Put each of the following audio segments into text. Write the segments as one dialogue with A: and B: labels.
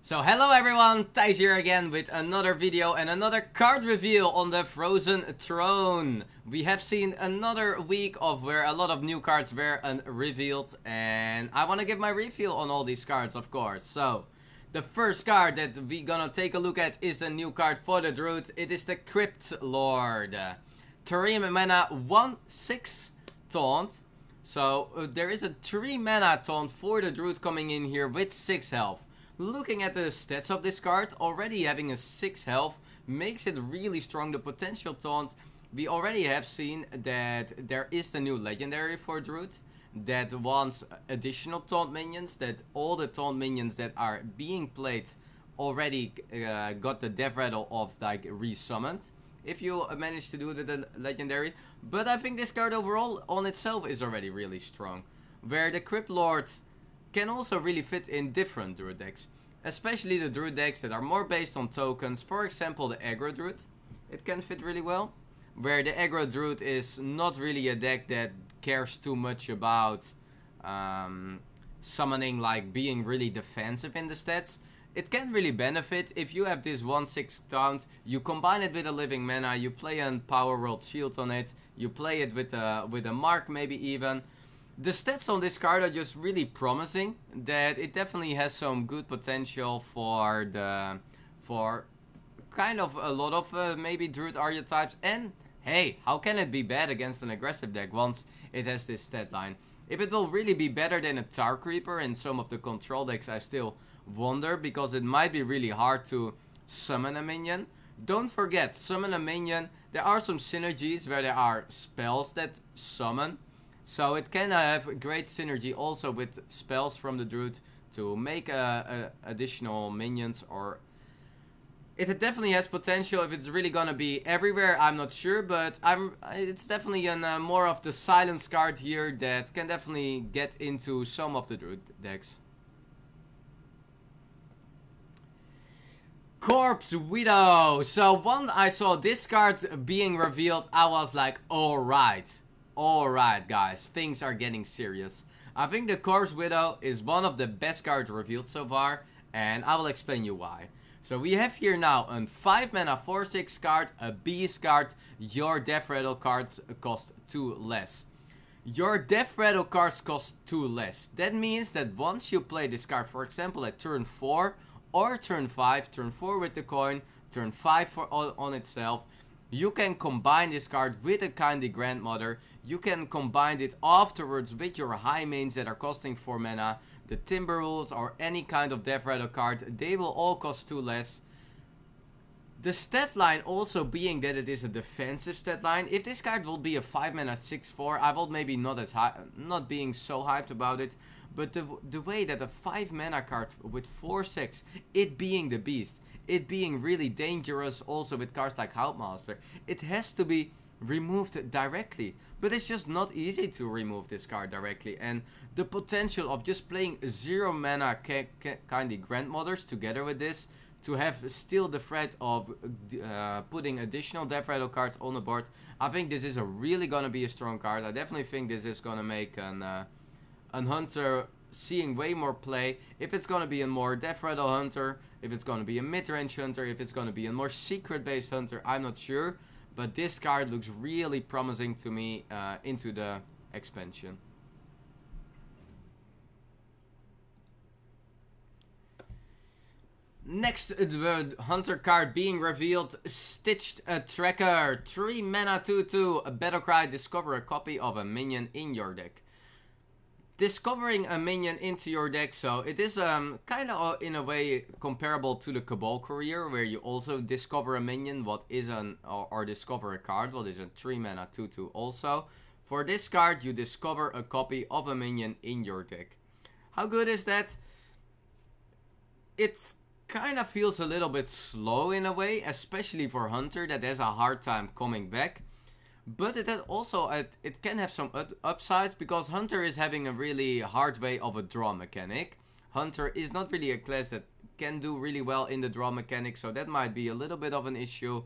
A: So hello everyone, Thijs here again with another video and another card reveal on the Frozen Throne. We have seen another week of where a lot of new cards were revealed, and I want to give my review on all these cards, of course. So the first card that we gonna take a look at is a new card for the Druid. It is the Crypt Lord. 3 mana, 1/6 taunt. So there is a 3 mana taunt for the Druid coming in here with 6 health. Looking at the stats of this card, already having a 6 health makes it really strong. The potential taunt, we already have seen that there is the new legendary for Druid that wants additional taunt minions, that all the taunt minions that are being played already got the death rattle of like resummoned if you manage to do the legendary. But I think this card overall on itself is already really strong, where the Crypt Lord can also really fit in different Druid decks, especially the Druid decks that are more based on tokens. For example, the Aggro Druid, it can fit really well, where the Aggro Druid is not really a deck that cares too much about summoning, like being really defensive in the stats. It can really benefit if you have this 1/6 taunt, you combine it with a living mana, you play a Power World Shield on it, you play it with a Mark maybe even. The stats on this card are just really promising, that it definitely has some good potential for kind of a lot of maybe Druid archetypes. And hey, how can it be bad against an aggressive deck once it has this stat line? If it will really be better than a Tar Creeper in some of the control decks, I still wonder, because it might be really hard to summon a minion. Don't forget, summon a minion, there are some synergies where there are spells that summon. So it can have great synergy also with spells from the Druid to make additional minions, or it definitely has potential. If it's really gonna be everywhere, I'm not sure, but it's definitely a more of the silence card here that can definitely get into some of the Druid decks. Corpse Widow. So when I saw this card being revealed, I was like, Alright guys, things are getting serious. I think the Corpse Widow is one of the best cards revealed so far, and I will explain you why. So we have here now a 5 mana 4/6 card, a beast card. Your death rattle cards cost 2 less. Your death rattle cards cost 2 less. That means that once you play this card, for example at turn 4 or turn 5, turn 4 with the coin, turn 5 for on itself, you can combine this card with a Kindly Grandmother. You can combine it afterwards with your high mains that are costing 4 mana. The Timberwolves or any kind of Death Rattle card, they will all cost 2 less. The stat line also being that it is a defensive stat line. If this card will be a 5 mana 6/4, I will maybe not being so hyped about it. But the way that a 5 mana card with 4/6, it being the beast, it being really dangerous also with cards like Houtmaster, it has to be removed directly. But it's just not easy to remove this card directly. And the potential of just playing 0 mana Kindly Grandmothers together with this, to have still the threat of putting additional Death Rattle cards on the board, I think this is really gonna be a strong card. I definitely think this is gonna make an Hunter seeing way more play. If it's gonna be a more Death Rattle Hunter, if it's gonna be a mid-range Hunter, if it's gonna be a more secret-based Hunter, I'm not sure. But this card looks really promising to me into the expansion. Next, the Hunter card being revealed, Stitched Tracker. 3 mana 2/2, a Battlecry, discover a copy of a minion in your deck. Discovering a minion into your deck, so it is kind of in a way comparable to the Cobalt Courier, where you also discover a minion, what is or discover a card, what is a 3 mana 2/2 also. For this card, you discover a copy of a minion in your deck. How good is that? It kind of feels a little bit slow in a way, especially for Hunter that has a hard time coming back. But it also it can have some upsides, because Hunter is having a really hard way of a draw mechanic. Hunter is not really a class that can do really well in the draw mechanic, so that might be a little bit of an issue.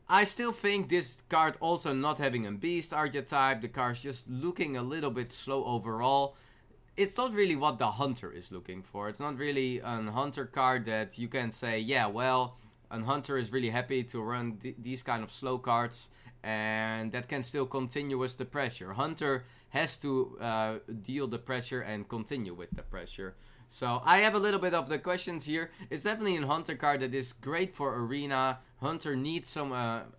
A: I still think this card also not having a beast archetype, the card's just looking a little bit slow overall. it's not really what the hunter is looking for. It's not really a hunter card that you can say, yeah, well, a hunter is really happy to run these kind of slow cards, and that can still continue with the pressure. Hunter has to deal the pressure and continue with the pressure. So I have a little bit of the questions here. It's definitely a Hunter card that is great for Arena. Hunter needs some,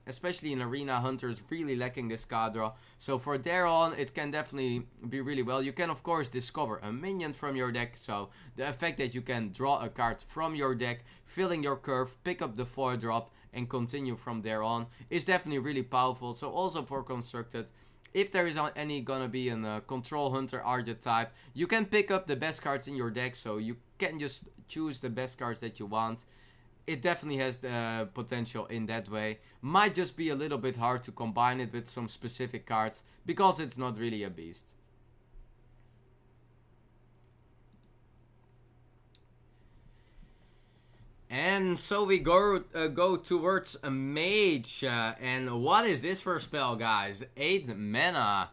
A: especially in Arena, Hunter is really lacking this card draw. So for there on, it can definitely be really well. You can of course discover a minion from your deck. So the effect that you can draw a card from your deck, filling your curve, pick up the 4-drop and continue from there on is definitely really powerful. So also for Constructed, if there is any gonna be a control hunter archetype, you can pick up the best cards in your deck, so you can just choose the best cards that you want. It definitely has the potential in that way. Might just be a little bit hard to combine it with some specific cards, because it's not really a beast. And so we go towards a mage, and what is this for a spell, guys? 8 mana,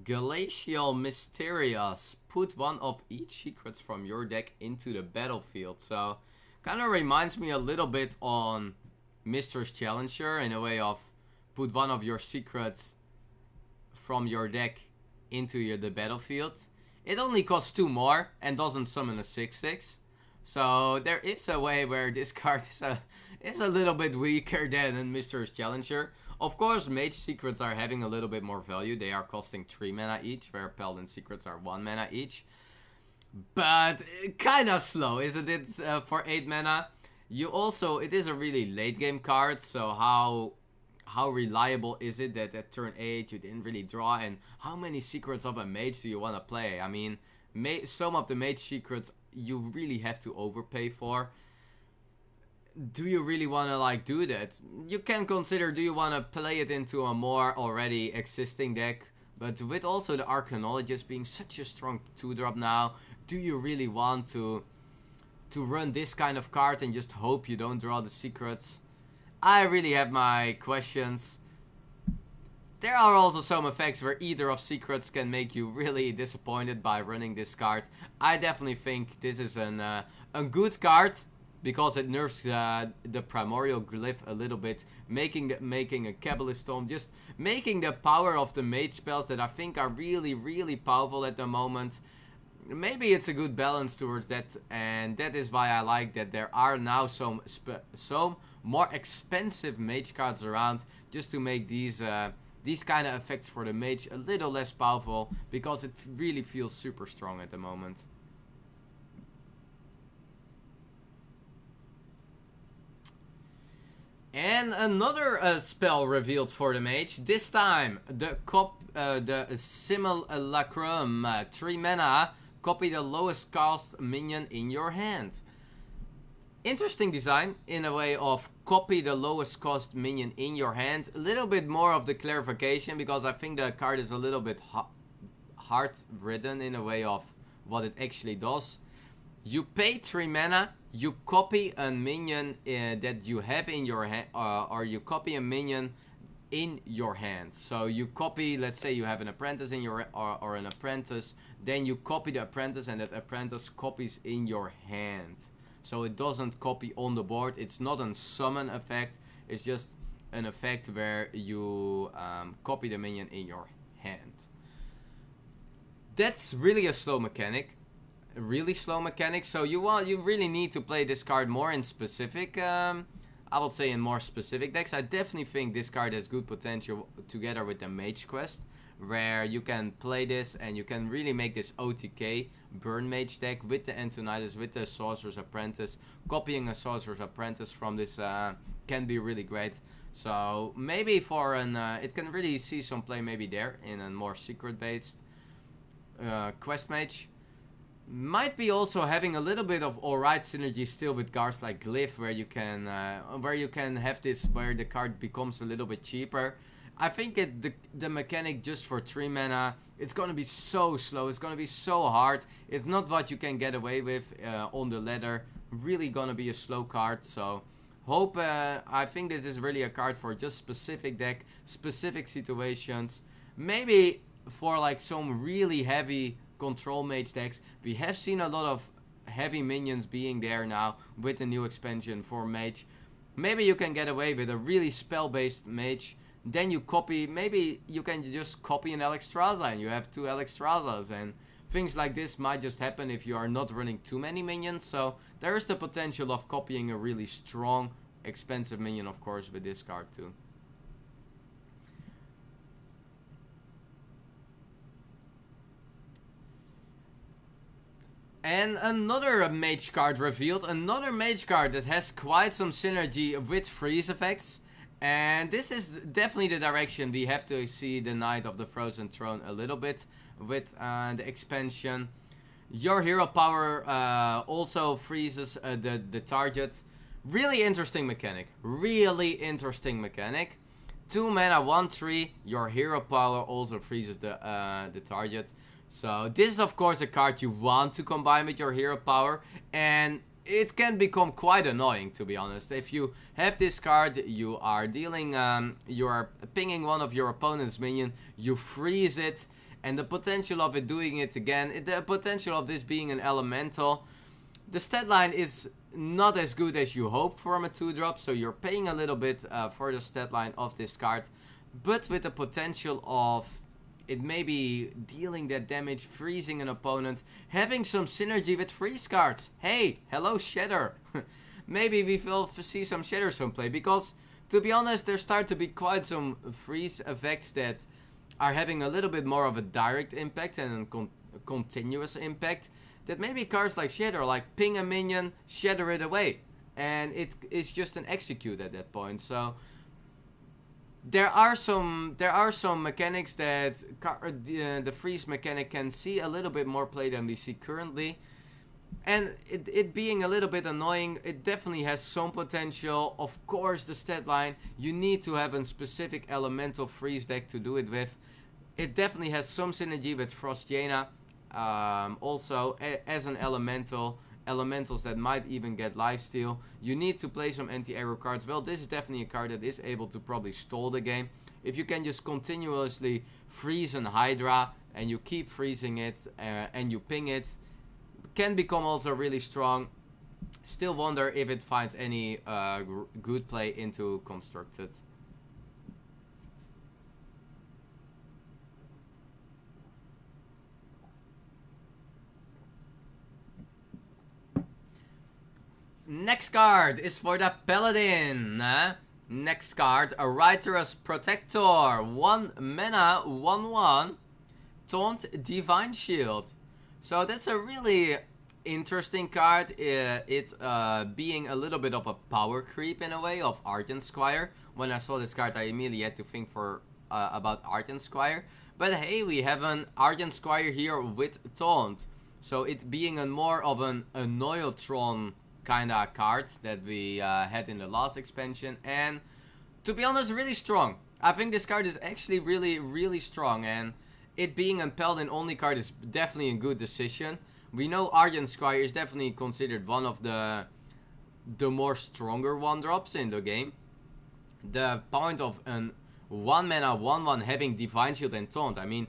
A: Glacial Mysteries. Put one of each secrets from your deck into the battlefield. So, kind of reminds me a little bit on Mistress Challenger in a way of put one of your secrets from your deck into the battlefield. It only costs 2 more and doesn't summon a 6/6. So there is a way where this card is a little bit weaker than Mistress Challenger. Of course, Mage Secrets are having a little bit more value. They are costing 3 mana each, where Paladin Secrets are 1 mana each. But kinda slow, isn't it, for 8 mana? It is a really late game card, so how reliable is it that at turn 8 you didn't really draw, and how many secrets of a mage do you want to play? I mean, some of the Mage Secrets you really have to overpay for. Do you really want to do that? You can consider, do you want to play it into a more already existing deck? But with also the Archaeologist being such a strong 2-drop now, do you really want to run this kind of card and just hope you don't draw the secrets? I really have my questions. There are also some effects where either of secrets can make you really disappointed by running this card. I definitely think this is a good card because it nerfs the Primordial Glyph a little bit, making a Kabbalist Tome, just making the power of the mage spells that I think are really, really powerful at the moment. Maybe it's a good balance towards that, and that is why I like that there are now some more expensive mage cards around, just to make these kind of effects for the mage a little less powerful, because it really feels super strong at the moment. And another spell revealed for the mage. This time, the Simulacrum, 3 mana, copy the lowest cost minion in your hand. Interesting design in a way of copy the lowest cost minion in your hand. A little bit more of the clarification, because I think the card is a little bit hard written in a way of what it actually does. You pay 3 mana, you copy a minion that you have in your hand, or you copy a minion in your hand. So you copy, let's say you have an apprentice in your or an apprentice, then you copy the apprentice, and that apprentice copies in your hand. So it doesn't copy on the board. It's not a summon effect. It's just an effect where you copy the minion in your hand. That's really a slow mechanic. A really slow mechanic. So you really need to play this card more in specific. I would say in more specific decks. I definitely think this card has good potential together with the Mage Quest, where you can play this and you can really make this OTK burn mage deck with the Antonidas, with the Sorcerer's Apprentice. Copying a Sorcerer's Apprentice from this can be really great. So maybe for it can really see some play maybe there in a more secret based quest mage. Might be also having a little bit of alright synergy still with cards like Glyph, where you can have this where the card becomes a little bit cheaper. I think the mechanic just for 3 mana, it's gonna be so slow, it's gonna be so hard. It's not what you can get away with on the ladder. Really gonna be a slow card, so I think this is really a card for just specific deck, specific situations. Maybe for like some really heavy control mage decks. We have seen a lot of heavy minions being there now with the new expansion for mage. Maybe you can get away with a really spell-based mage. Then you copy, maybe you can just copy an Alexstrasza and you have 2 Alexstrazzas, and things like this might just happen if you are not running too many minions. So there is the potential of copying a really strong, expensive minion, of course, with this card too. And another mage card revealed, another mage card that has quite some synergy with freeze effects. And this is definitely the direction we have to see the Knight of the Frozen Throne a little bit with the expansion. Your hero power also freezes the target. Really interesting mechanic. Really interesting mechanic. 2 mana, 1/3. Your hero power also freezes the target. So this is of course a card you want to combine with your hero power, and it can become quite annoying, to be honest. If you have this card, you are dealing, you are pinging one of your opponent's minion, you freeze it, and the potential of it doing it again, the potential of this being an elemental, the stat line is not as good as you hope from a 2-drop, so you're paying a little bit for the stat line of this card, but with the potential of it maybe dealing that damage, freezing an opponent, having some synergy with freeze cards. Hey, hello Shatter. Maybe we will see some Shatter some play, because to be honest, there start to be quite some freeze effects that are having a little bit more of a direct impact and a continuous impact. That maybe cards like Shatter, like ping a minion, shatter it away, and it's just an execute at that point. So there are some mechanics that the freeze mechanic can see a little bit more play than we see currently, and it being a little bit annoying, it definitely has some potential. Of course, the stat line, you need to have a specific elemental freeze deck to do it with. It definitely has some synergy with Frost Jaina, also as an elementals that might even get lifesteal. You need to play some anti-aggro cards. Well, this is definitely a card that is able to probably stall the game. If you can just continuously freeze an Hydra and you keep freezing it and you ping it, can become also really strong. Still wonder if it finds any good play into Constructed. Next card is for the Paladin. Next card, a Righteous Protector. 1 mana, 1/1. Taunt Divine Shield. So that's a really interesting card. It being a little bit of a power creep in a way of Argent Squire. When I saw this card, I immediately had to think about Argent Squire. But hey, we have an Argent Squire here with Taunt. So it being a more of an Annoyotron kinda card that we had in the last expansion, and to be honest, really strong. I think this card is actually really strong, and it being a Paladin only card is definitely a good decision. We know Argent Squire is definitely considered one of the more stronger 1-drops in the game. The point of an 1 mana 1/1 having Divine Shield and Taunt, I mean,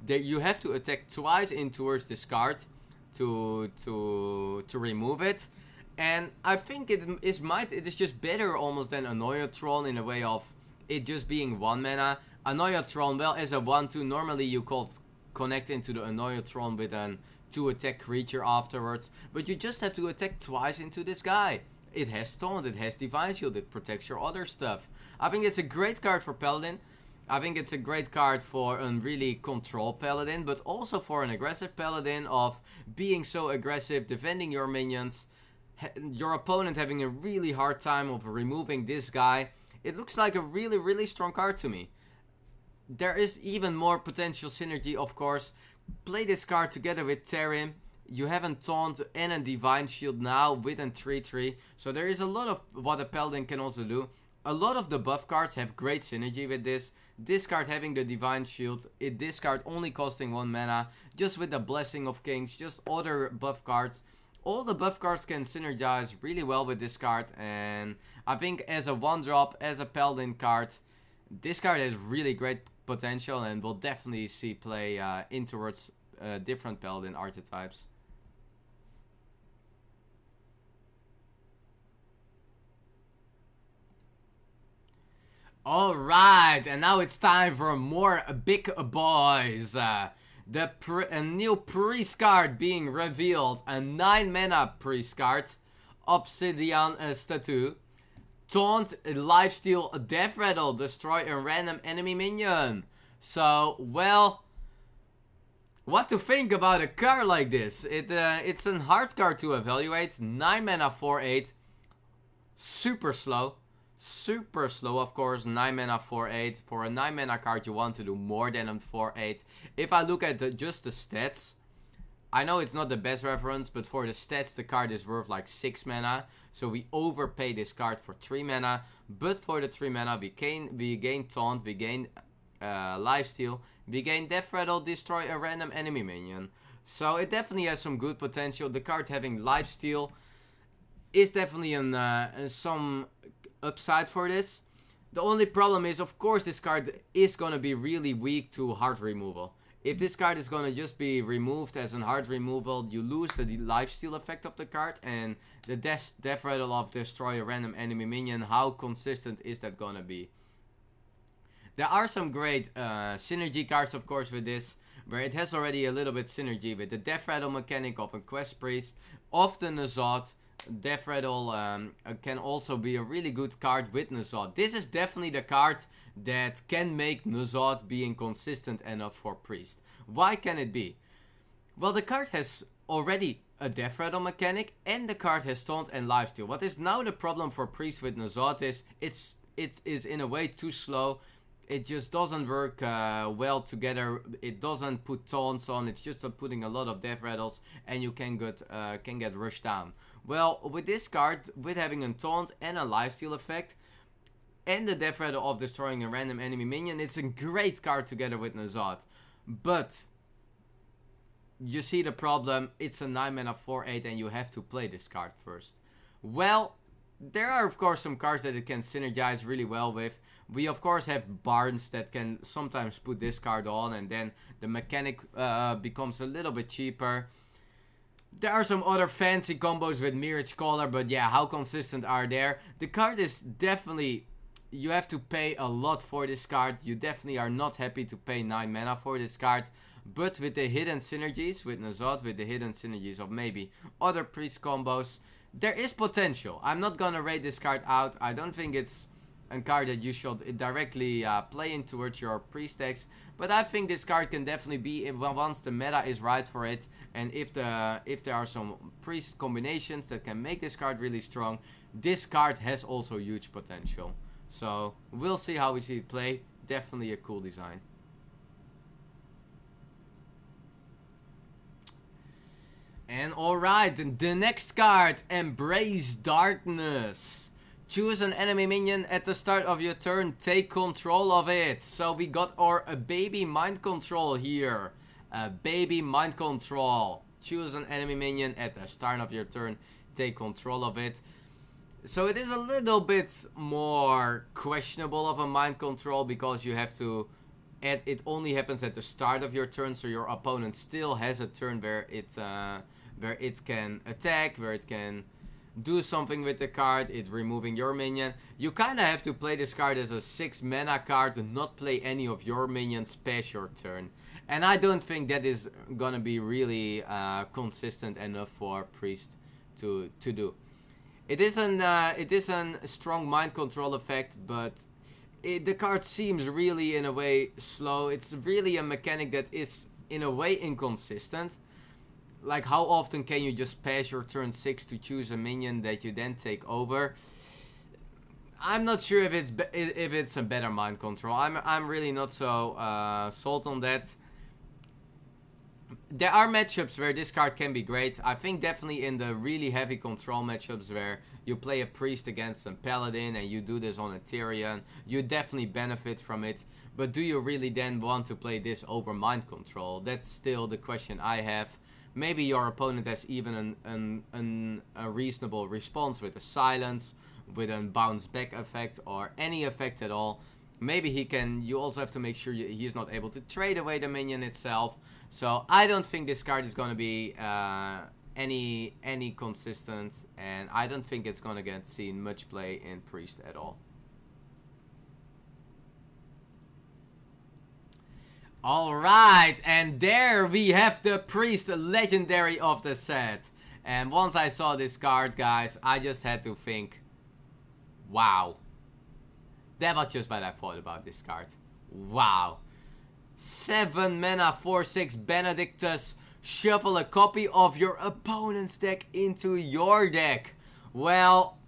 A: you have to attack twice in towards this card to remove it. And I think it is just better almost than Annoyotron in a way of it just being 1 mana. Annoyotron, well, as a 1/2, normally you could connect into the Annoyotron with an 2 attack creature afterwards. But you just have to attack twice into this guy. It has Taunt, it has Divine Shield, it protects your other stuff. I think it's a great card for Paladin. I think it's a great card for a really control Paladin, but also for an aggressive Paladin of being so aggressive, defending your minions. Your opponent having a really hard time of removing this guy. It looks like a really strong card to me. There is even more potential synergy, of course. Play this card together with Terim. You have a Taunt and a Divine Shield now with a 3/3. So there is a lot of what a Paladin can also do. A lot of the buff cards have great synergy with this. This card having the Divine Shield. This card only costing 1 mana. Just with the Blessing of Kings. Just other buff cards. All the buff cards can synergize really well with this card, and I think as a 1-drop, as a Paladin card, this card has really great potential and will definitely see play in towards different paladin archetypes. Alright, and now it's time for more big boys. A new priest card being revealed. A 9 mana priest card. Obsidian Statue. Taunt, Lifesteal, Death Rattle, destroy a random enemy minion. So, well, what to think about a card like this? It's a hard card to evaluate. 9 mana 4/8. Super slow. Super slow, of course. 9 mana 4/8. For a 9 mana card, you want to do more than a 4/8. If I look at just the stats, I know it's not the best reference, but for the stats, the card is worth like 6 mana. So we overpay this card for 3 mana. But for the 3 mana, we gain Taunt, we gain Lifesteal, we gain Death Rattle, destroy a random enemy minion. So it definitely has some good potential. The card having Lifesteal is definitely some upside for this. The only problem is, of course, this card is going to be really weak to hard removal. If this card is going to just be removed as a hard removal, you lose the lifesteal effect of the card, and the death rattle of destroy a random enemy minion. How consistent is that going to be? There are some great synergy cards, of course, with this, where it has already a little bit synergy with the death rattle mechanic of a quest priest, of the N'Zoth. Death Rattle can also be a really good card with N'Zoth. This is definitely the card that can make N'Zoth being consistent enough for Priest. Why can it be? Well, the card has already a Death Rattle mechanic, and the card has Taunt and Lifesteal. What is now the problem for Priest with N'Zoth is it is in a way too slow. It just doesn't work well together. It doesn't put taunts on. It's just putting a lot of death rattles, and you can get rushed down. Well, with this card, with having a taunt and a lifesteal effect, and the death rattle of destroying a random enemy minion, it's a great card together with N'Zoth. But you see the problem. It's a 9 mana 4/8, and you have to play this card first. Well, there are of course some cards that it can synergize really well with. We of course have Barnes that can sometimes put this card on, and then the mechanic becomes a little bit cheaper. There are some other fancy combos with Mirage Caller, but yeah, how consistent are there? The card is definitely, you have to pay a lot for this card. You definitely are not happy to pay 9 mana for this card. But with the hidden synergies with N'Zoth, with the hidden synergies of maybe other priest combos, there is potential. I'm not gonna rate this card out. I don't think it's a card that you should directly play in towards your priest decks, but I think this card can definitely be, once the meta is right for it, and if there are some priest combinations that can make this card really strong, this card has also huge potential. So we'll see how we see it play. Definitely a cool design. And alright, the next card, Embrace Darkness. Choose an enemy minion at the start of your turn, take control of it. So we got our baby mind control here. Baby mind control. Choose an enemy minion at the start of your turn, take control of it. So it is a little bit more questionable of a mind control, because you have to, it only happens at the start of your turn, so your opponent still has a turn where it can attack, where it can do something with the card, it's removing your minion. You kind of have to play this card as a 6 mana card and not play any of your minions past your turn. And I don't think that is gonna be really consistent enough for Priest to do. It is a strong mind control effect, but the card seems really in a way slow. It's really a mechanic that is in a way inconsistent. Like, how often can you just pass your turn 6 to choose a minion that you then take over? I'm not sure if it's a better mind control. I'm really not so sold on that. There are matchups where this card can be great. I think definitely in the really heavy control matchups where you play a priest against a paladin and you do this on a Tyrion, you definitely benefit from it. But do you really then want to play this over mind control? That's still the question I have. Maybe your opponent has even a reasonable response with a silence, with a bounce back effect, or any effect at all. Maybe he can, you also have to make sure he's not able to trade away the minion itself. So I don't think this card is going to be any consistent, and I don't think it's going to get seen much play in Priest at all. Alright, and there we have the Priest Legendary of the set. And once I saw this card, guys, I just had to think, wow. That was just what I thought about this card. Wow. 7 mana, 4/6 Benedictus. Shuffle a copy of your opponent's deck into your deck. Well,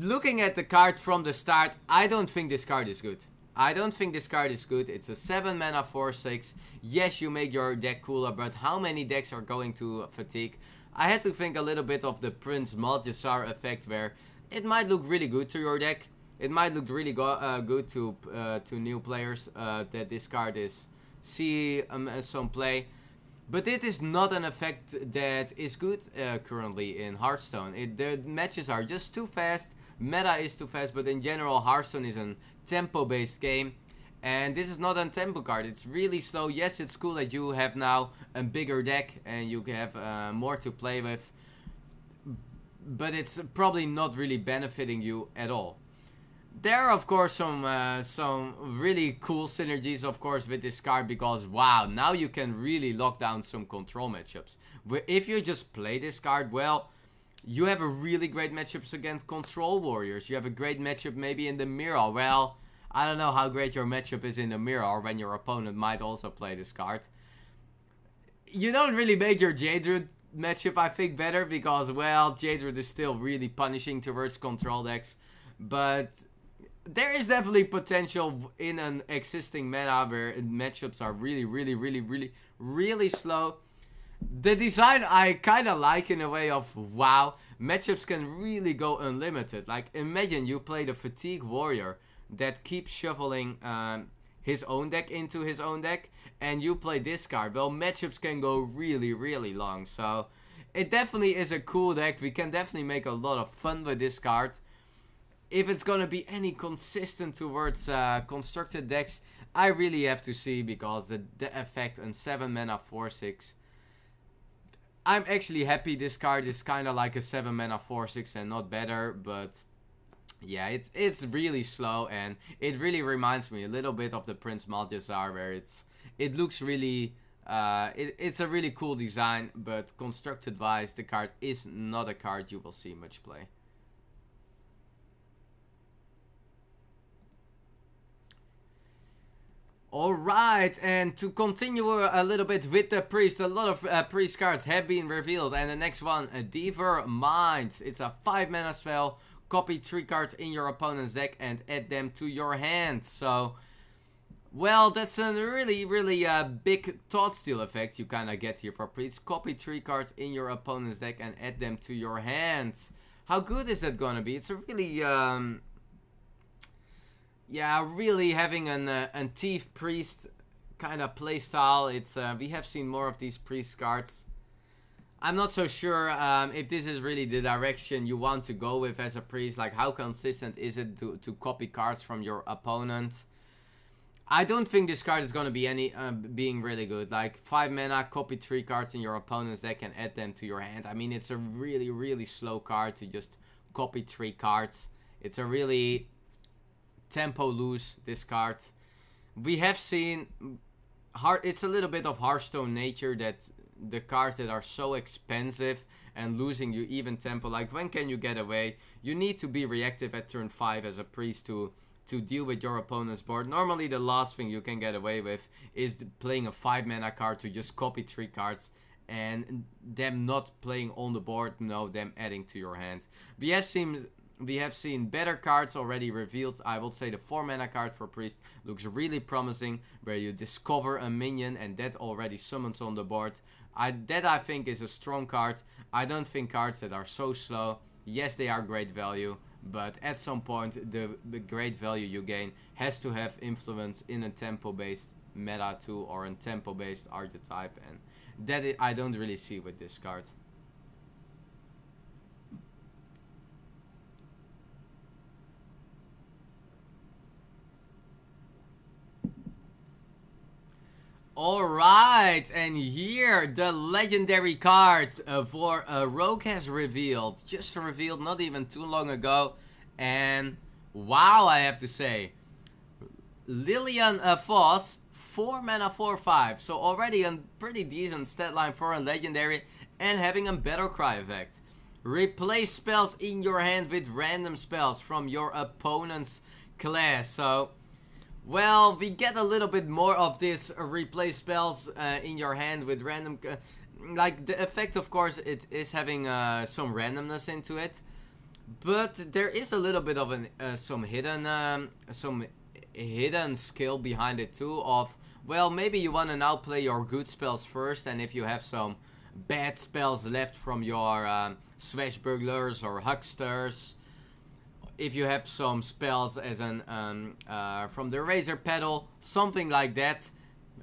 A: looking at the card from the start, I don't think this card is good. I don't think this card is good. It's a 7 mana 4/6. Yes, you make your deck cooler, but how many decks are going to fatigue? I had to think a little bit of the Prince Malthassar effect, where it might look really good to your deck. It might look really good to new players that this card is see some play. But it is not an effect that is good currently in Hearthstone. The matches are just too fast. Meta is too fast, but in general Hearthstone is a tempo-based game. And this is not a tempo card. It's really slow. Yes, it's cool that you have now a bigger deck and you have more to play with. But it's probably not really benefiting you at all. There are of course some really cool synergies of course with this card, because wow, now you can really lock down some control matchups. If you just play this card, well, you have a really great matchups against control warriors. You have a great matchup maybe in the mirror. Well, I don't know how great your matchup is in the mirror when your opponent might also play this card. You don't really make your Jadred matchup, I think, better, because well, Jadred is still really punishing towards control decks. But there is definitely potential in an existing meta where matchups are really slow. The design I kind of like in a way of, wow, matchups can really go unlimited. Like, imagine you play the Fatigue Warrior that keeps shuffling his own deck into his own deck, and you play this card. Well, matchups can go really long. So it definitely is a cool deck. We can definitely make a lot of fun with this card. If it's gonna be any consistent towards constructed decks, I really have to see, because the effect on 7 mana 4/6. I'm actually happy this card is kind of like a 7 mana 4/6 and not better, but yeah, it's really slow, and it really reminds me a little bit of the Prince Malthassar, where it looks really it's a really cool design, but constructed wise the card is not a card you will see much play. Alright, and to continue a little bit with the Priest, a lot of Priest cards have been revealed, and the next one, Devour Mind. It's a 5 mana spell. Copy 3 cards in your opponent's deck and add them to your hand. So, well, that's a really big thought steal effect you kind of get here for Priest. Copy 3 cards in your opponent's deck and add them to your hand. How good is that gonna be? It's a really yeah, really having a Thief Priest kind of playstyle. It's we have seen more of these Priest cards. I'm not so sure if this is really the direction you want to go with as a Priest. Like, how consistent is it to copy cards from your opponent? I don't think this card is going to be being really good. Like, 5 mana, copy 3 cards in your opponent's deck and add them to your hand. I mean, it's a really slow card to just copy 3 cards. It's a really tempo loose, this card. We have seen it's a little bit of Hearthstone nature that the cards that are so expensive and losing you even tempo, like, when can you get away? You need to be reactive at turn 5 as a Priest to deal with your opponent's board. Normally the last thing you can get away with is playing a 5 mana card to just copy 3 cards and them not playing on the board, no, them adding to your hand. We have seen better cards already revealed. I will say the 4 mana card for Priest looks really promising, where you discover a minion and that already summons on the board. That I think is a strong card. I don't think cards that are so slow, yes, they are great value, but at some point the great value you gain has to have influence in a tempo-based meta too, or a tempo-based archetype, and that I don't really see with this card. Alright, and here the legendary card for Rogue has revealed. Just revealed not even too long ago. And wow, I have to say. Lilian Voss, 4 mana 4/5. So already a pretty decent stat line for a legendary. And having a battle cry effect. Replace spells in your hand with random spells from your opponent's class. So... well, we get a little bit more of this replace spells in your hand with random... like, the effect, of course, it is having some randomness into it. But there is a little bit of some hidden skill behind it too of... well, maybe you want to now play your good spells first. And if you have some bad spells left from your Swashbucklers or Hucksters... if you have some spells as an from the Razor Pedal, something like that,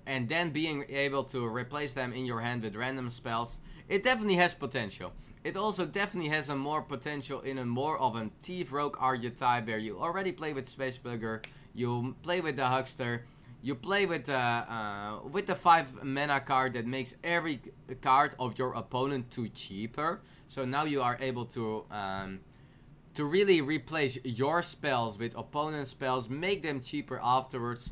A: and then being able to replace them in your hand with random spells, it definitely has potential. It also definitely has a more potential in a more of a Thief Rogue archetype where you already play with Swashbuckler, you play with the Huckster, you play with the 5 mana card that makes every card of your opponent 2 cheaper. So now you are able to really replace your spells with opponent spells, make them cheaper afterwards.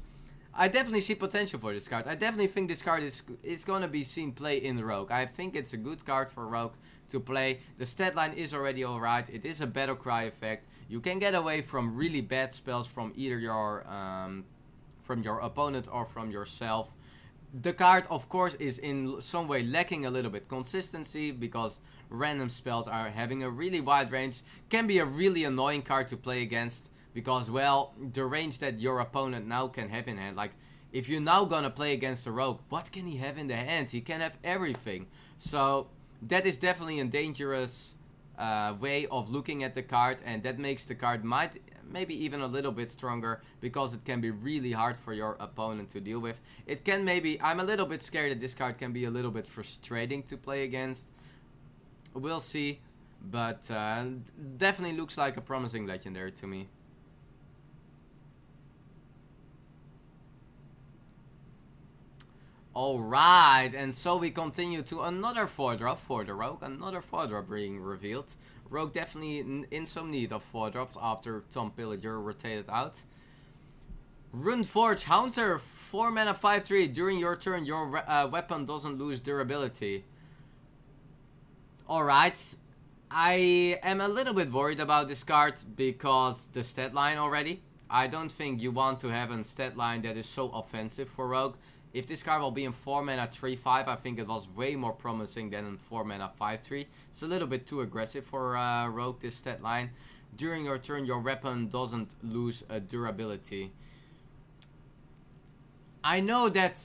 A: I definitely see potential for this card. I definitely think this card is going to be seen play in Rogue. I think it's a good card for Rogue to play. The stat line is already alright. It is a battle cry effect. You can get away from really bad spells from either your opponent or from yourself. The card, of course, is in some way lacking a little bit consistency because random spells are having a really wide range. Can be a really annoying card to play against because, well, the range that your opponent now can have in hand. Like, if you're now gonna play against a Rogue, what can he have in the hand? He can have everything. So that is definitely a dangerous way of looking at the card, and that makes the card maybe even a little bit stronger because it can be really hard for your opponent to deal with. It can maybe... I'm a little bit scared that this card can be a little bit frustrating to play against. We'll see, but definitely looks like a promising legendary to me. Alright, and so we continue to another 4-drop for the Rogue. Another 4-drop being revealed. Rogue definitely in some need of 4-drops after Tom Pillager rotated out. Runeforge Haunter, 4 mana 5/3. During your turn, your weapon doesn't lose durability. Alright, I am a little bit worried about this card because the stat line already. I don't think you want to have a stat line that is so offensive for Rogue. If this card will be in 4 mana 3/5, I think it was way more promising than in 4 mana 5/3. It's a little bit too aggressive for Rogue, this stat line. During your turn, your weapon doesn't lose durability. I know that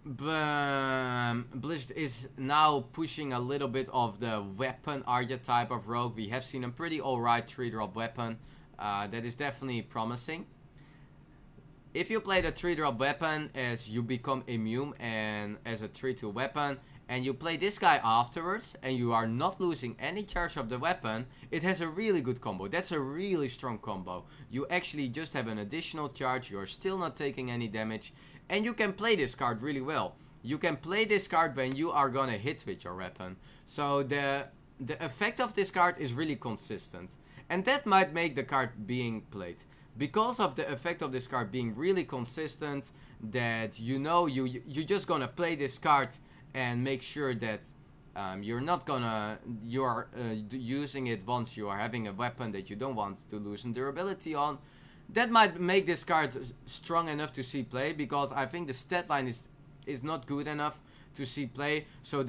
A: Blizzard is now pushing a little bit of the weapon archetype of Rogue. We have seen a pretty alright 3-drop weapon. That is definitely promising. If you play the 3-drop weapon as you become immune and as a 3/2 weapon, and you play this guy afterwards and you are not losing any charge of the weapon, it has a really good combo. That's a really strong combo. You actually just have an additional charge, you're still not taking any damage, and you can play this card really well. You can play this card when you are gonna hit with your weapon. So the effect of this card is really consistent. And that might make the card being played. Because of the effect of this card being really consistent, that you know you're just gonna play this card and make sure that you're using it once you are having a weapon that you don't want to lose in durability on. That might make this card strong enough to see play, because I think the stat line is not good enough to see play. So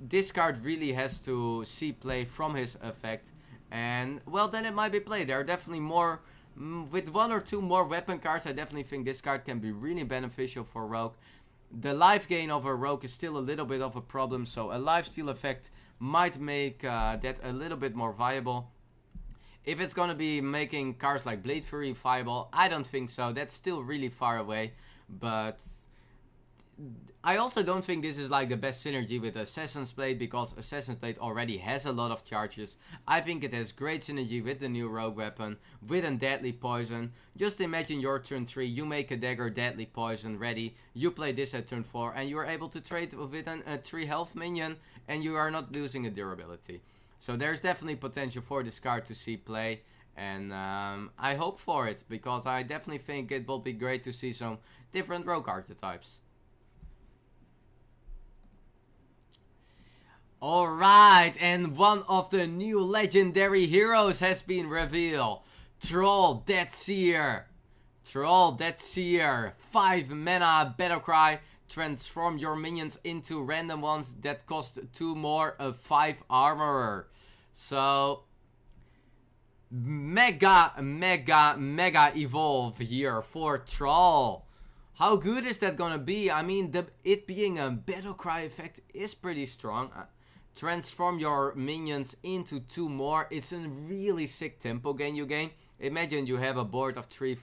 A: this card really has to see play from his effect, and well, then it might be played. There are definitely more. With 1 or 2 more weapon cards, I definitely think this card can be really beneficial for Rogue. The life gain of a Rogue is still a little bit of a problem, so a lifesteal effect might make that a little bit more viable. If it's gonna be making cards like Blade Fury viable, I don't think so. That's still really far away, but I also don't think this is like the best synergy with Assassin's Blade, because Assassin's Blade already has a lot of charges. I think it has great synergy with the new rogue weapon, with a deadly poison. Just imagine your turn 3, you make a dagger deadly poison ready, you play this at turn 4, and you are able to trade with a 3 health minion, and you are not losing a durability. So there's definitely potential for this card to see play, and I hope for it, because I definitely think it will be great to see some different rogue archetypes. Alright, and one of the new legendary heroes has been revealed. Thrall, Deathseer. Thrall, Deathseer. 5 mana battlecry. Transform your minions into random ones that cost 2 more of 5 armor. So, mega evolve here for Thrall. How good is that gonna be? I mean, it being a battlecry effect is pretty strong. Transform your minions into 2 more. It's a really sick tempo gain you gain. Imagine you have a board of 3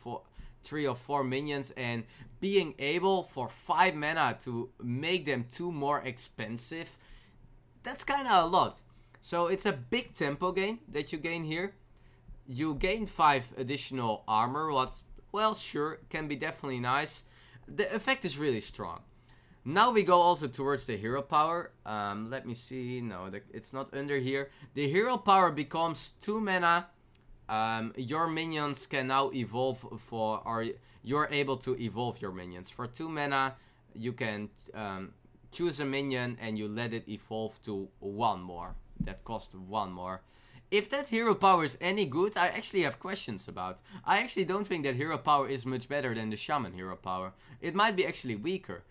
A: or 4 minions, and being able for 5 mana to make them 2 more expensive. That's kind of a lot. So it's a big tempo gain that you gain here. You gain 5 additional armor. What, well, sure, can be definitely nice. The effect is really strong. Now we go also towards the hero power. Let me see. No, it's not under here. The hero power becomes 2 mana. Your minions can now evolve for, or you're able to evolve your minions. For 2 mana, you can choose a minion and you let it evolve to 1 more. That costs 1 more. If that hero power is any good, I actually have questions about. I actually don't think that hero power is much better than the Shaman hero power. It might be actually weaker.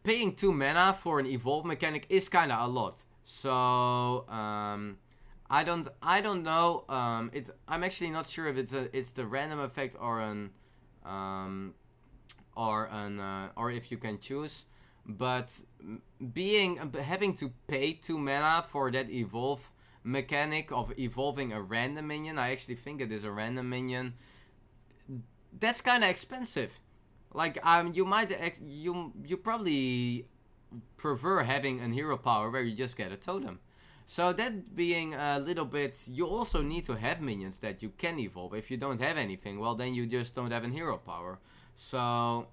A: Paying 2 mana for an evolve mechanic is kind of a lot. So I don't know. I'm actually not sure if it's the random effect or if you can choose. But having to pay 2 mana for that evolve mechanic of evolving a random minion, I actually think it is a random minion. That's kind of expensive. Like, you probably prefer having a hero power where you just get a totem. So that being a little bit, you also need to have minions that you can evolve. If you don't have anything, well, then you just don't have a hero power. So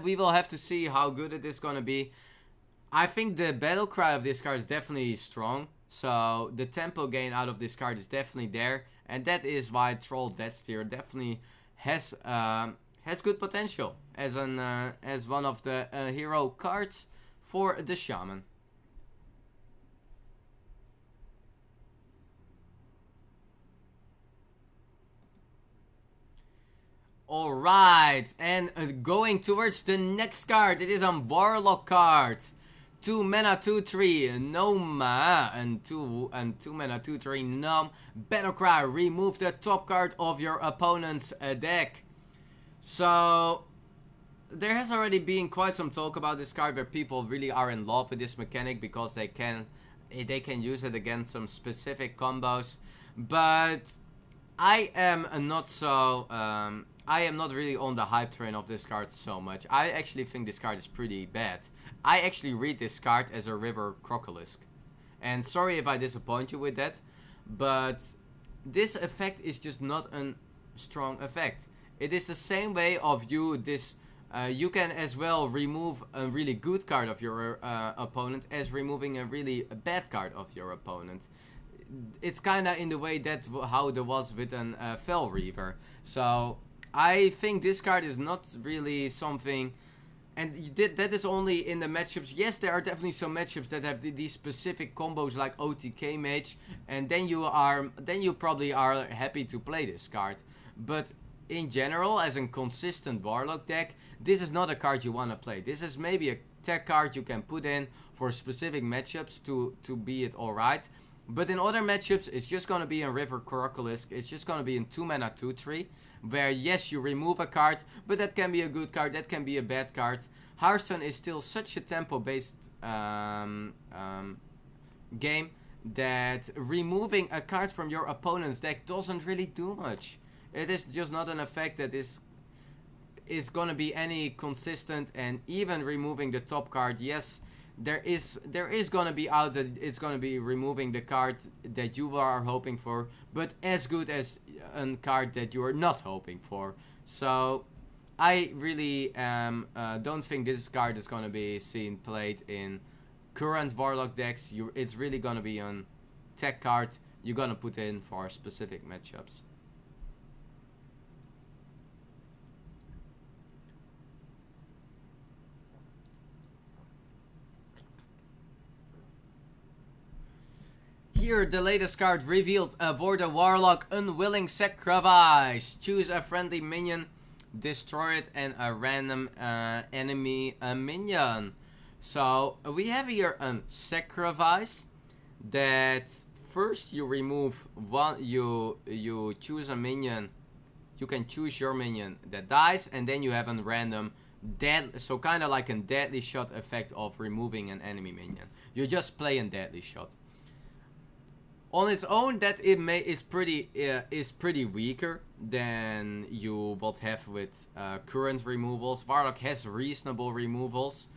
A: we will have to see how good it is gonna be. I think the battle cry of this card is definitely strong. So the tempo gain out of this card is definitely there, and that is why Thrall Deathseer definitely has good potential as one of the hero cards for the Shaman. Alright, and going towards the next card, it is a Warlock card. 2 mana 2/3 Gnome and 2 mana 2/3 Gnome. Battlecry, remove the top card of your opponent's deck. So there has already been quite some talk about this card where people really are in love with this mechanic because they can use it against some specific combos. But I am not so I am not really on the hype train of this card so much. I actually think this card is pretty bad. I actually read this card as a River Crocolisk. And sorry if I disappoint you with that, but this effect is just not a strong effect. It is the same way of you can as well remove a really good card of your opponent as removing a really bad card of your opponent. It's kinda in the way that how there was with an Fel Reaver. So I think this card is not really something, and that is only in the matchups. Yes, there are definitely some matchups that have these specific combos like OTK Mage, and then you probably are happy to play this card. But in general, as a consistent Warlock deck, this is not a card you want to play. This is maybe a tech card you can put in for specific matchups to be it alright. But in other matchups, it's just going to be in River Crocolisk. It's just going to be in 2 mana 2/3. Where, yes, you remove a card, but that can be a good card, that can be a bad card. Hearthstone is still such a tempo-based game that removing a card from your opponent's deck doesn't really do much. It is just not an effect that is... is gonna be any consistent, and even removing the top card, yes, there is gonna be out that it's gonna be removing the card that you are hoping for, but as good as a card that you are not hoping for. So I really don't think this card is gonna be seen played in current Warlock decks. It's really gonna be a tech card you're gonna put in for specific matchups. Here, the latest card revealed for the Warlock: Unwilling Sacrifice. Choose a friendly minion, destroy it, and a random enemy minion. So we have here a sacrifice that first you remove one. You choose a minion. You can choose your minion that dies, and then you have a random so kind of like a deadly shot effect of removing an enemy minion. You just play a deadly shot. On its own, that is pretty weaker than you would have with current removals. Warlock has reasonable removals,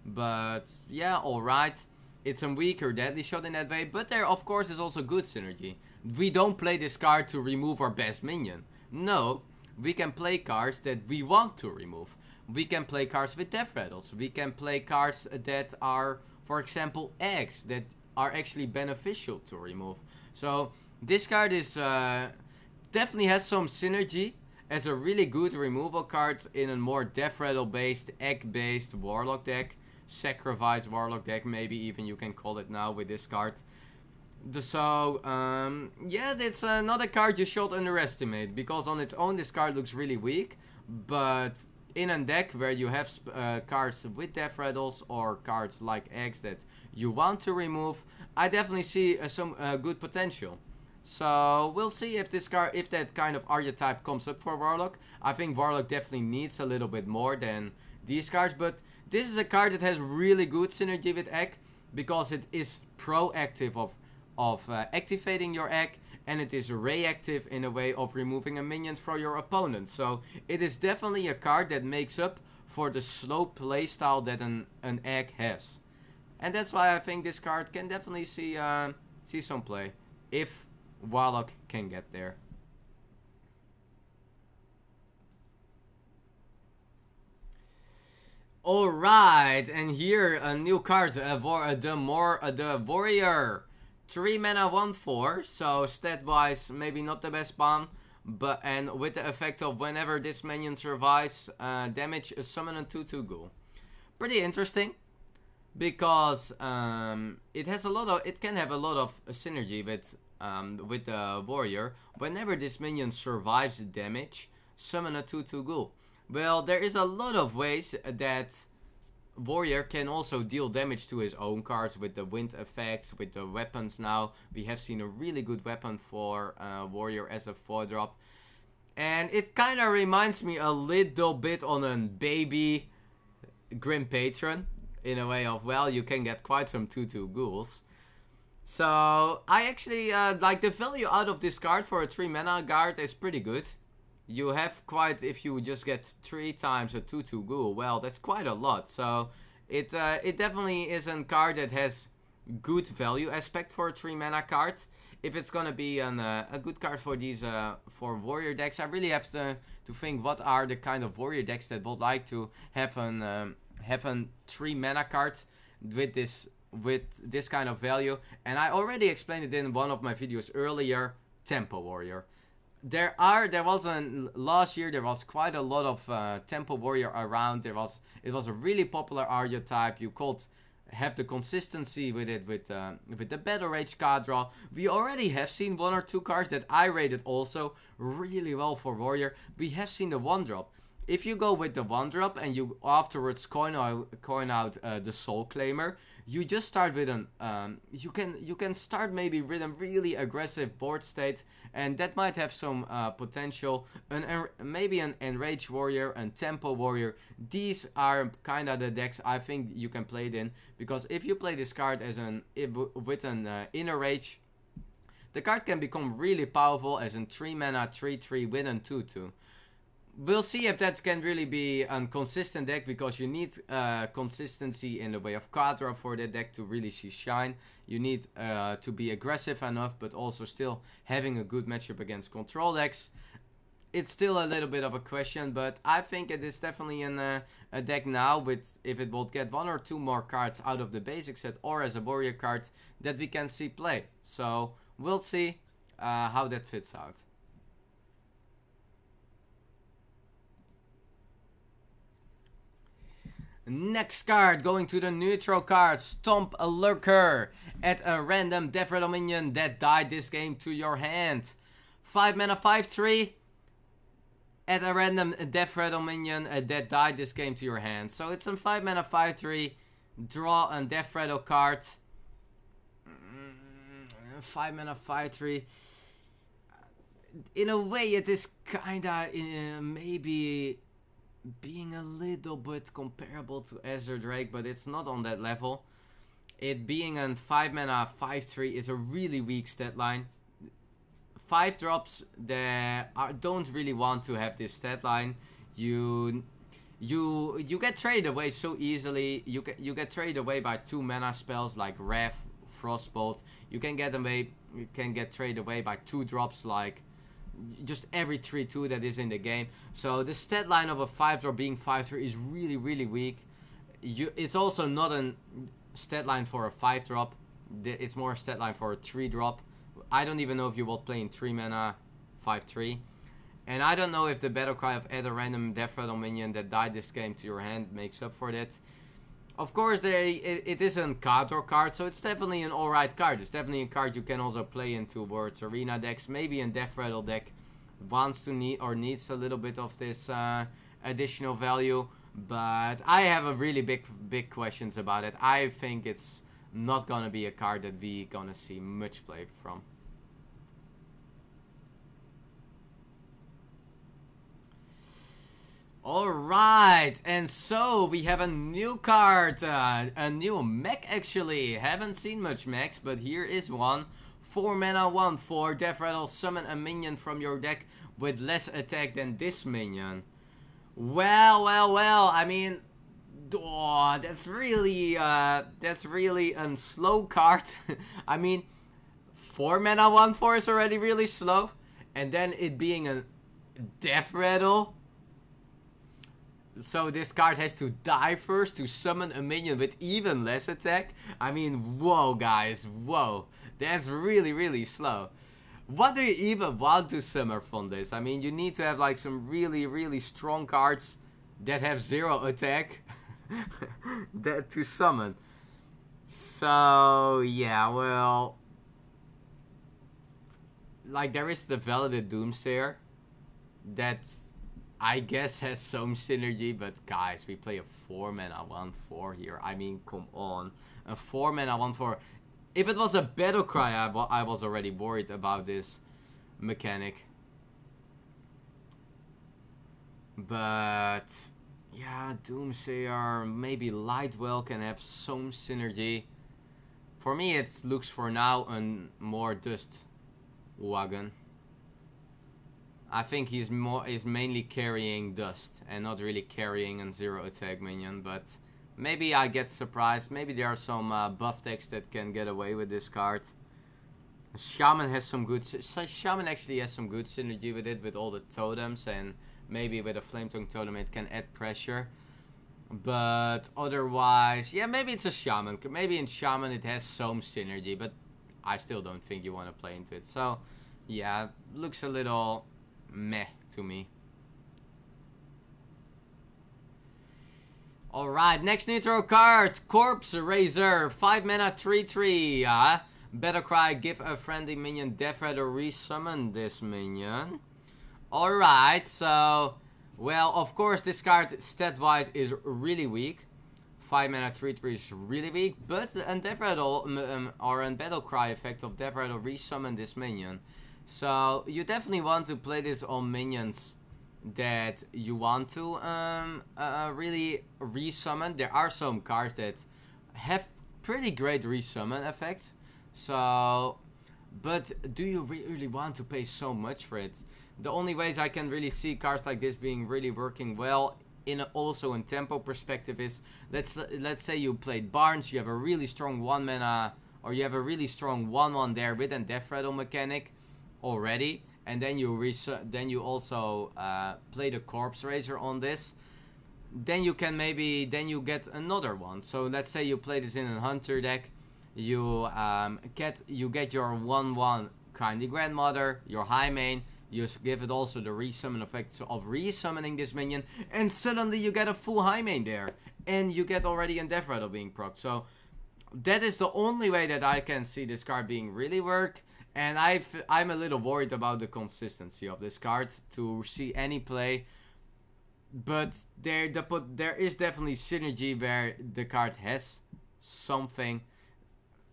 A: but yeah, alright. It's a weaker deadly shot in that way, but there of course is also good synergy. We don't play this card to remove our best minion. No, we can play cards that we want to remove. We can play cards with death rattles. We can play cards that are, for example, eggs that are actually beneficial to remove. So this card is definitely has some synergy as a really good removal card in a more death rattle based, egg based Warlock deck, sacrifice Warlock deck, maybe even you can call it now with this card. So yeah, that's not a card you should underestimate, because on its own this card looks really weak, but in a deck where you have cards with death rattles or cards like eggs that you want to remove, I definitely see some good potential. So we'll see if this card, if that kind of archetype comes up for Warlock. I think Warlock definitely needs a little bit more than these cards, but this is a card that has really good synergy with egg, because it is proactive of activating your egg, and it is reactive in a way of removing a minion from your opponent. So it is definitely a card that makes up for the slow playstyle that an egg has. And that's why I think this card can definitely see some play, if Warlock can get there. Alright, and here a new card for the Warrior. 3 mana 1/4, so stat wise maybe not the best spawn, but and with the effect of whenever this minion survives damage, summon a 2/2 ghoul. Pretty interesting, because it can have a lot of synergy with the Warrior. Whenever this minion survives damage, summon a 2/2 ghoul. Well, there is a lot of ways that Warrior can also deal damage to his own cards with the wind effects, with the weapons now. We have seen a really good weapon for Warrior as a 4-drop. And it kind of reminds me a little bit on a baby Grim Patron, in a way of, well, you can get quite some 2/2 ghouls. So I actually like the value out of this card for a 3 mana guard is pretty good. You have quite, if you just get 3 times a 2/2 ghoul, well, that's quite a lot. So it definitely is a card that has good value aspect for a 3 mana card. If it's gonna be a good card for these for Warrior decks, I really have to think what are the kind of Warrior decks that would like to have a 3 mana card with this kind of value. And I already explained it in one of my videos earlier. Tempo Warrior. Last year there was quite a lot of Tempo Warrior around. It was a really popular archetype. You could have the consistency with it with the Battle Rage card draw. We already have seen 1 or 2 cards that I rated also really well for Warrior. We have seen the 1-drop. If you go with the 1-drop and you afterwards coin out the Soulclaimer, you just start with you can start maybe with a really aggressive board state, and that might have some potential. Maybe an Enraged Warrior and Tempo Warrior. These are kind of the decks I think you can play it in, because if you play this card as with an Inner Rage, the card can become really powerful as a 3 mana 3/3 with a 2/2. we'll see if that can really be a consistent deck, because you need consistency in the way of card draw for that deck to really see shine. You need to be aggressive enough, but also still having a good matchup against control decks. It's still a little bit of a question, but I think it is definitely in a deck now with, if it will get 1 or 2 more cards out of the basic set or as a warrior card, that we can see play. So we'll see how that fits out. Next card, going to the neutral card, Stomp a Lurker. Add a random Death Rattle minion that died this game to your hand. 5 mana, 5/3. Add a random Death Rattle minion that died this game to your hand. So it's a 5 mana, 5/3. Draw a Death Rattle card. 5 mana, 5/3. In a way, it is kinda maybe being a little bit comparable to Azure Drake, but it's not on that level. It being a 5 mana 5/3 is a really weak stat line. 5 drops that don't really want to have this stat line. You get traded away so easily. You get traded away by 2 mana spells like Wrath, Frostbolt. You can get traded away by 2 drops like just every 3/2 that is in the game. So the stat line of a 5 drop being 5/3 is really, really weak. It's also not a stat line for a 5 drop. It's more a stat line for a 3 drop. I don't even know if you will play in 3 mana 5/3. And I don't know if the battle cry of add a random Death Rattle minion that died this game to your hand makes up for that. Of course, it is a card draw card, so it's definitely an alright card. It's definitely a card you can also play in towards arena decks. Maybe a Death Rattle deck wants to needs a little bit of this additional value. But I have a really big questions about it. I think it's not gonna be a card that we gonna see much play from. Alright, and so we have a new card, a new mech actually. Haven't seen much mechs, but here is one. 4 mana 1/4, Death Rattle, summon a minion from your deck with less attack than this minion. Well, I mean, that's really a slow card. I mean, 4 mana 1/4 is already really slow, and then it being a Death Rattle. So this card has to die first to summon a minion with even less attack. I mean, whoa guys, whoa. That's really, really slow. What do you even want to summon from this? I mean, you need to have like some really, really strong cards that have 0 attack that to summon. So, yeah, well, like there is the Validated Doomsayer that's, I guess, has some synergy, but guys, we play a 4 mana 1/4 here. I mean, come on. A 4 mana 1/4. If it was a battle cry, I was already worried about this mechanic. But yeah, Doomsayer, maybe Lightwell can have some synergy. For me, it looks for now a more Dust Wagon. I think he's mainly carrying Dust and not really carrying a 0 attack minion, but maybe I get surprised. Maybe there are some buff decks that can get away with this card. Shaman has some good. Shaman actually has some good synergy with it, with all the totems, and maybe with a Flame Tongue totem it can add pressure. But otherwise, yeah, maybe it's a Shaman. Maybe in Shaman it has some synergy, but I still don't think you want to play into it. So yeah, looks a little meh to me. Alright, next neutral card, Corpse Razor, 5 mana 3/3. Battlecry, give a friendly minion Death Rattle, resummon this minion. Alright, so, well, of course this card stat-wise is really weak. 5 mana 3/3 is really weak, but a Death Rattle or a Battlecry effect of Death Rattle, resummon this minion. So you definitely want to play this on minions that you want to really resummon. There are some cards that have pretty great resummon effects. So, but do you really want to pay so much for it? the only ways I can really see cards like this being really working well also in tempo perspective is, let's say you played Barnes, you have a really strong 1 mana, or you have a really strong 1/1 there with a death rattle mechanic already, and then you also play the Corpse Raiser on this. Then you can you get another one. So let's say you play this in a Hunter deck, you get your 1/1 Kindly Grandmother, your high main. You give it also the resummon effect of resummoning this minion, and suddenly you get a full high main there, and you get already a death rattle being proc. So that is the only way that I can see this card being really work, and I'm a little worried about the consistency of this card to see any play. But there is definitely synergy where the card has something.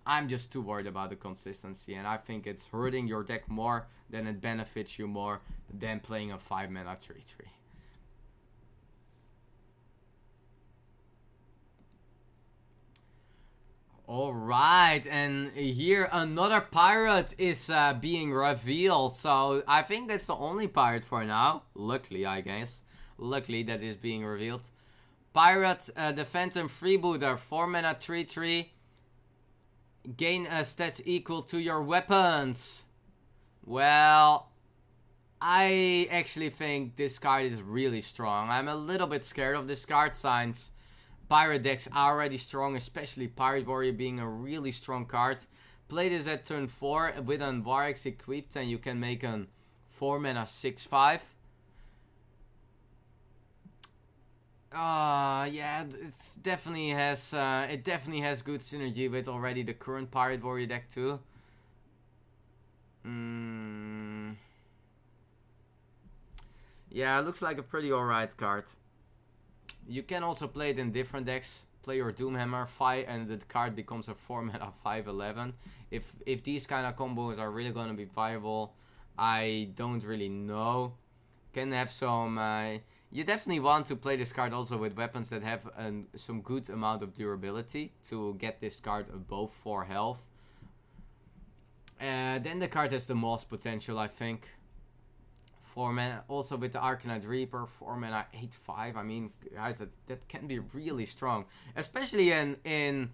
A: I'm just too worried about the consistency, and I think it's hurting your deck more than it benefits you more than playing a 5 mana 3/3. Alright, and here another pirate is being revealed. So I think that's the only pirate for now. Luckily, I guess. Luckily that is being revealed. Pirate, the Phantom Freebooter, 4 mana 3/3. Gain stats equal to your weapons. Well, I actually think this card is really strong. I'm a little bit scared of this card since pirate decks are already strong, especially Pirate Warrior being a really strong card. Play this at turn 4 with an Varix equipped, and you can make a 4 mana 6/5. Yeah, it definitely has good synergy with already the current Pirate Warrior deck too. Yeah, it looks like a pretty alright card. You can also play it in different decks. Play your Doomhammer 5 and the card becomes a 4 mana 5/11. If these kind of combos are really gonna be viable, I don't really know. Can have some you definitely want to play this card also with weapons that have some good amount of durability to get this card above 4 health. Then the card has the most potential, I think. 4 mana, also with the Arcanite Reaper, 4 mana 8/5. I mean, guys, that can be really strong, especially in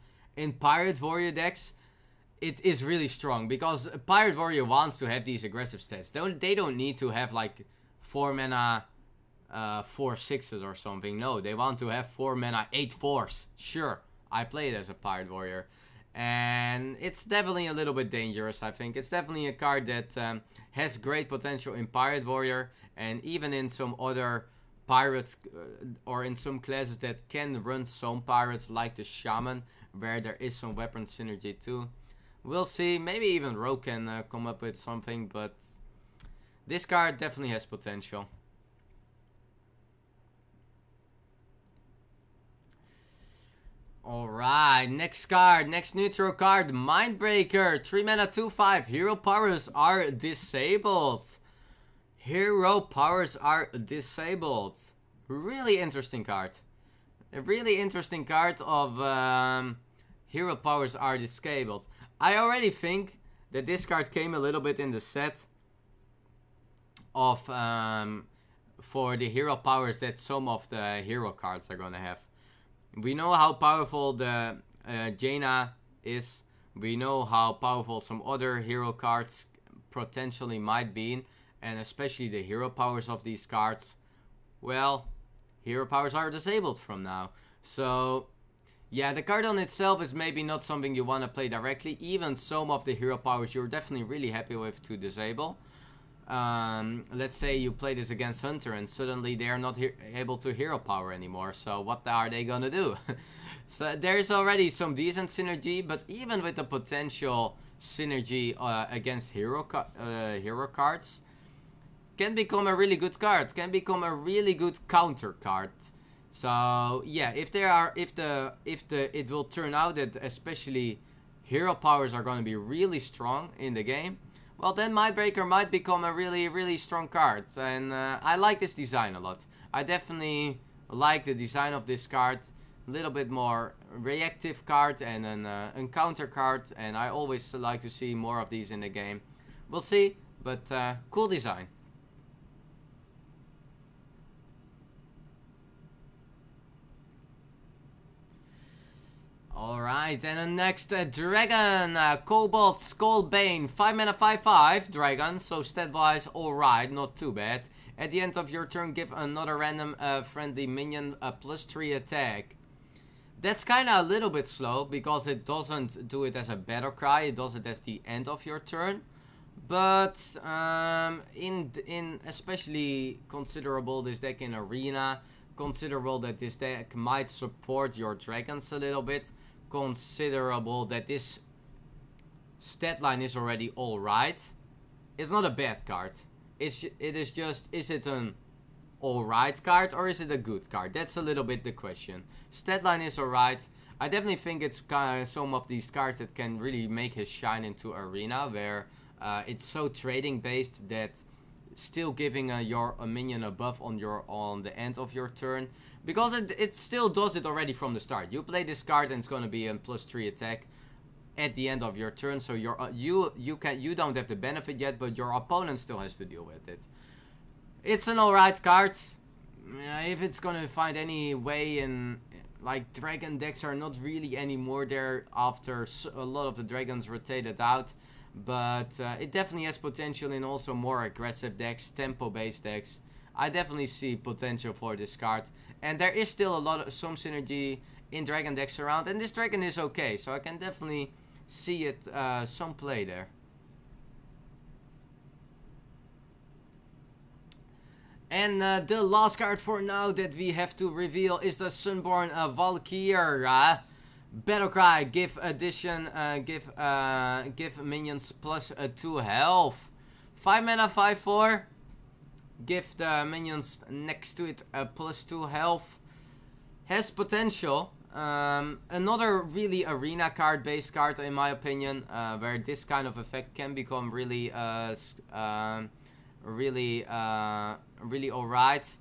A: Pirate Warrior decks. It is really strong because Pirate Warrior wants to have these aggressive stats. They don't need to have like 4 mana 4/6s or something. No, they want to have 4 mana 8/4s. Sure, I play it as a Pirate Warrior, and it's definitely a little bit dangerous. I think it's definitely a card that has great potential in Pirate Warrior, and even in some other pirates or in some classes that can run some pirates like the Shaman, where there is some weapon synergy too. We'll see. Maybe even Rogue can come up with something, but this card definitely has potential. Alright, next card, next neutral card, Mindbreaker, 3 mana 2/5, hero powers are disabled. Hero powers are disabled. Really interesting card. A really interesting card of hero powers are disabled. I already think that this card came a little bit in the set of for the hero powers that some of the hero cards are gonna have. We know how powerful the Jaina is. We know how powerful some other hero cards potentially might be, and especially the hero powers of these cards. Well, hero powers are disabled from now. So, yeah, the card on itself is maybe not something you want to play directly. Even some of the hero powers you're definitely really happy with to disable. Let's say you play this against Hunter and suddenly they are not able to hero power anymore. So what are they gonna do? So there's already some decent synergy, but even with the potential synergy against hero cards, can become a really good card. Can become a really good counter card. So yeah, it will turn out that especially hero powers are gonna be really strong in the game. Well, then Mindbreaker might become a really, really strong card. And I like this design a lot. I definitely like the design of this card. A little bit more reactive card and an counter card. And I always like to see more of these in the game. We'll see, but cool design. Alright, and the next dragon, Cobalt Scalebane, 5 mana 5/5 dragon, so stat wise alright, not too bad. At the end of your turn, give another random friendly minion a +3 attack. That's kinda a little bit slow, because it doesn't do it as a battle cry, it does it as the end of your turn. But in especially considerable this deck in Arena, considerable that this deck might support your dragons a little bit, considerable that this stat line is already alright. It's not a bad card. It is just, is it an alright card or is it a good card? That's a little bit the question. Stat line is alright. I definitely think it's kind of some of these cards that can really make his shine into Arena, where it's so trading based that still giving a minion a buff on the end of your turn, because it still does it already from the start. You play this card and it's gonna be a +3 attack at the end of your turn, so you don't have the benefit yet, but your opponent still has to deal with it. It's an alright card. If it's gonna find any way in, like, dragon decks are not really anymore there after a lot of the dragons rotated out. But it definitely has potential in also more aggressive decks, tempo-based decks. I definitely see potential for this card. And there is still some synergy in dragon decks around. And this dragon is okay, so I can definitely see it, some play there. And the last card for now that we have to reveal is the Sunborne Val'kyr. Battlecry, give addition, give minions +2 health. 5 mana 5/4. Give the minions next to it a +2 health. Has potential. Another really Arena card, base card in my opinion, where this kind of effect can become really, really alright.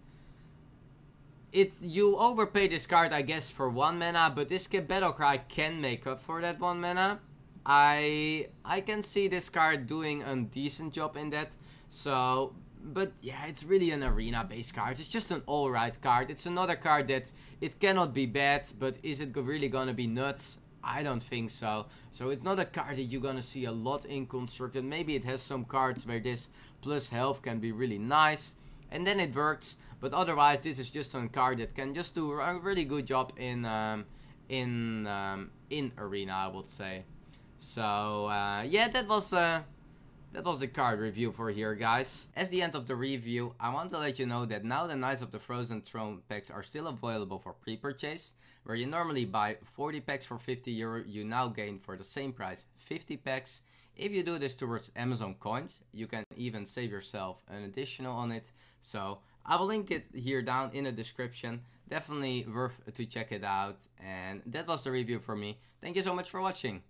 A: You overpay this card, I guess, for 1 mana, but this Battlecry can make up for that 1 mana. I can see this card doing a decent job in that. So, but yeah, it's really an Arena-based card. It's just an alright card. It's another card that it cannot be bad, but is it really gonna be nuts? I don't think so. So it's not a card that you're gonna see a lot in Constructed. Maybe it has some cards where this plus health can be really nice, and then it works. But otherwise, this is just a card that can just do a really good job in Arena, I would say. So yeah, that was the card review for here, guys. As the end of the review, I want to let you know that now the Knights of the Frozen Throne packs are still available for pre-purchase. Where you normally buy 40 packs for €50, you now gain for the same price 50 packs. If you do this towards Amazon coins, you can even save yourself an additional on it. So I will link it here down in the description. Definitely worth to check it out. And that was the review for me. Thank you so much for watching.